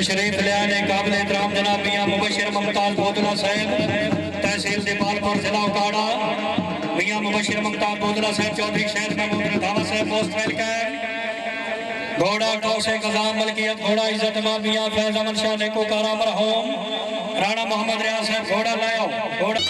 तशरीफ ले आने काबिल एहतराम जनाब मियां मुबशिर मुमताज बोदला साहब तहसील दीपालपुर जिला उकाड़ा। मियां मुबशिर मुमताज बोदला साहब चौधरी शहर महमूद रंधावा साहब पोस्ट वेलकम। घोड़ा कौशे कजाम मलकियत घोड़ा इज्जत मियां फैज अमन शाह नेको कारा मरहूम राणा मोहम्मद रियाज साहब घोड़ा लाओ घोड़ा।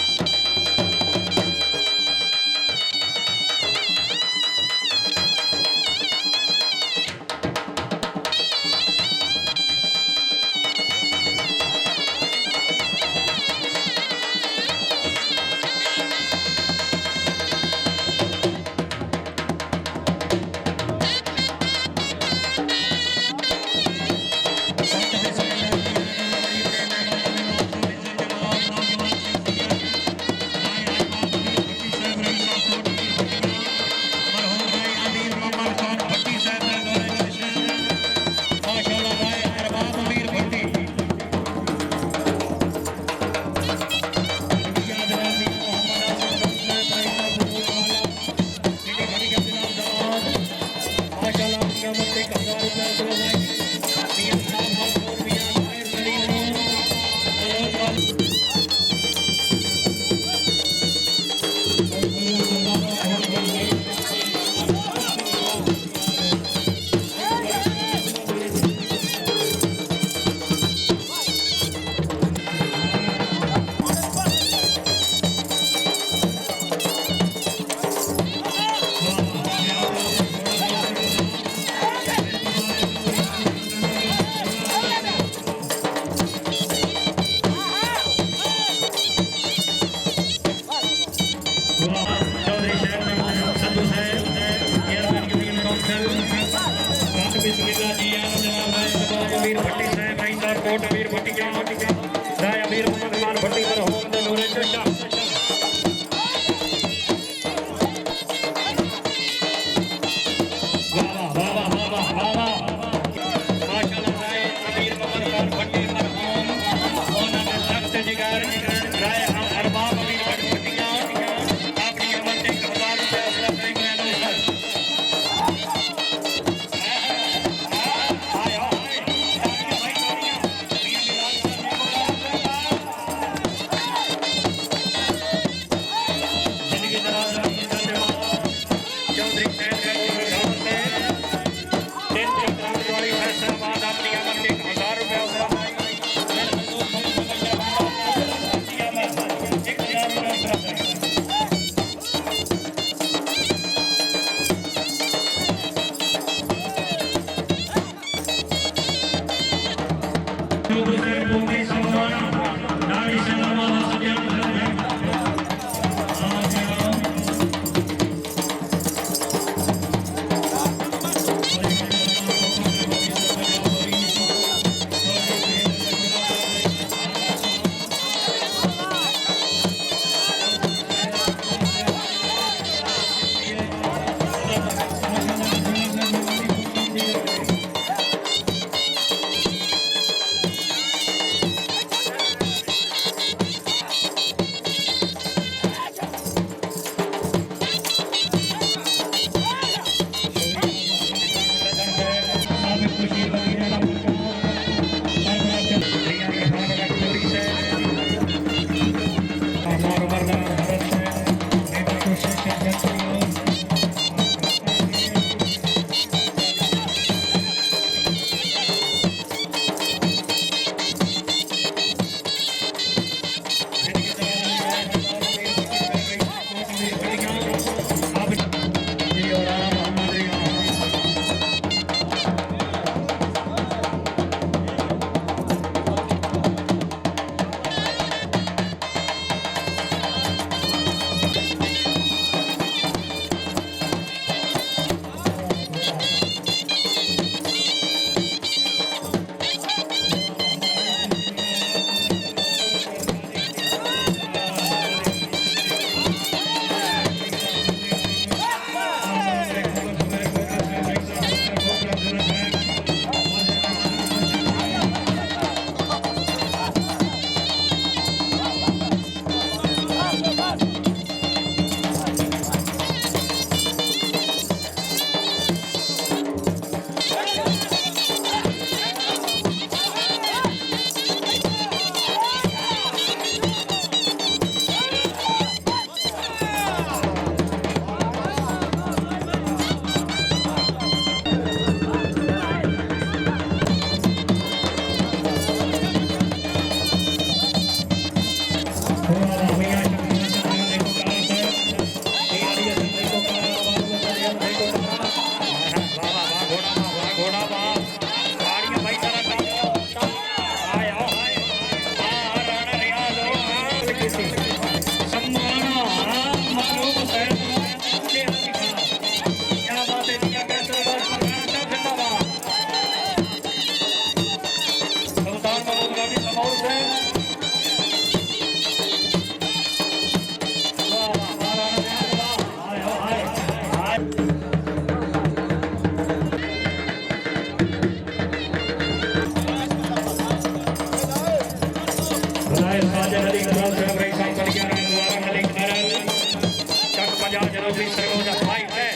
साहिब साजन अली खान साहब रही साहब कलिया मुबारक अली खरल चक 50 जनवरी सरगोदा भाई है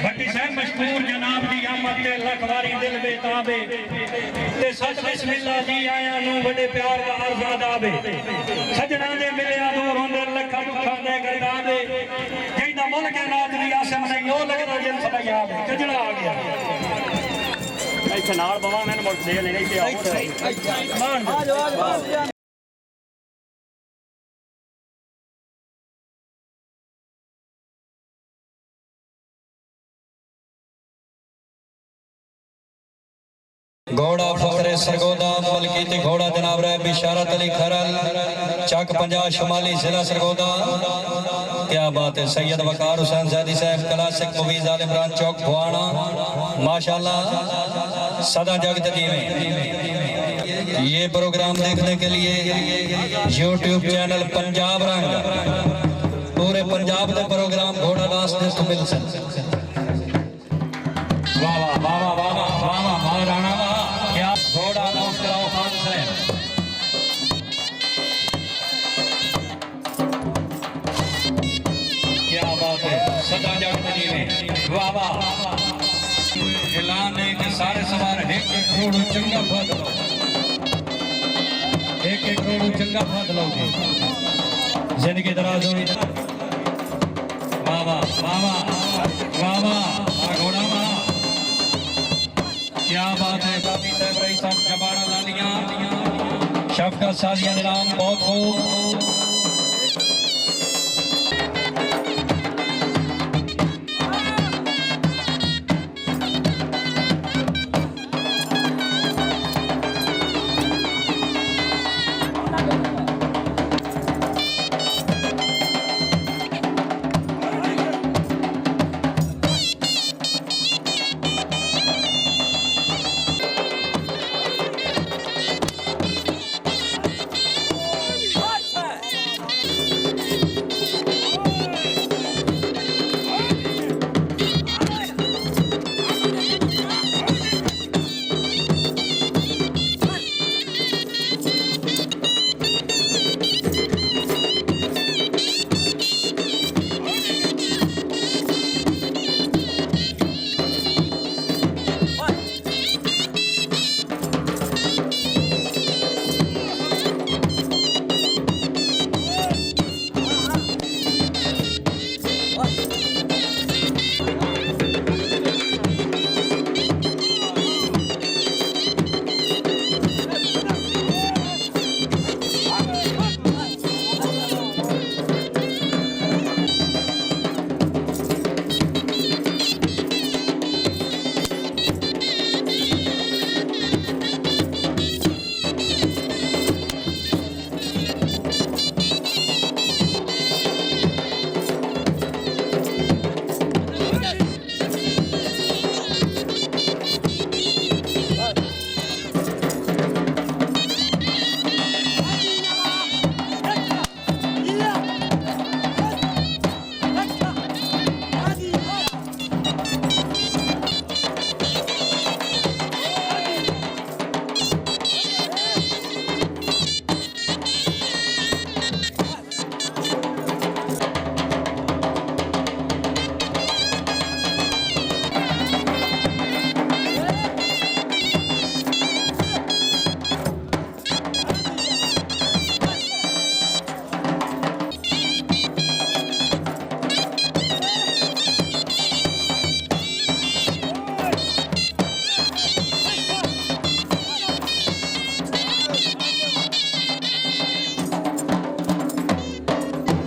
भट्टी साहब मशहूर जनाब दी आमद ते लखवारी दिल बेताबे ते सच बिस्मिल्लाह जी आया नु बड़े प्यार दा अर्ज अदाबे सजना दे मिलिया दूर होंदे लखा दुखा दे गरदाबे जेदा मुल्क नाद दी आसम नहीं ओ लगदा जिन सदा याद कजड़ा आ गया इथे नाल बवा मैंने मुल्क दे लेने ते आओ घोड़ा फखरे सरगोदा मलकीती घोड़ा जनाब रहे बिशारत अली खरल चक 50 शुमाली जिला सरगोदा। क्या बात है। सैयद वकार हुसैन ज़ैदी साहब क्लासिक मूवीज आल इमरान चौक भुआना माशाल्लाह सदा जगत जीवे। ये प्रोग्राम देखने के लिए YouTube चैनल पंजाब रंग पूरे पंजाब के प्रोग्राम घोड़ा डांस देखने मिल सकते। वाह वाह वाह वाह वाह वाह वाह राणा वाह क्या घोड़ा डांस कराओ खान साहब। क्या बात है। सदा जगत जीवे। वाह वाह। ऐलान है कि सारे सवार एक करोड़ चंगा फल लो, एक करोड़ चंगा फल लोगे जिंदगी दराज होगी। वाह वाह वाह वाह वाह घोड़ा वाह क्या बात है। काफी साहब रही साहब जबाड़ा लालियां शफकत साजिया निराम बहुत खूब।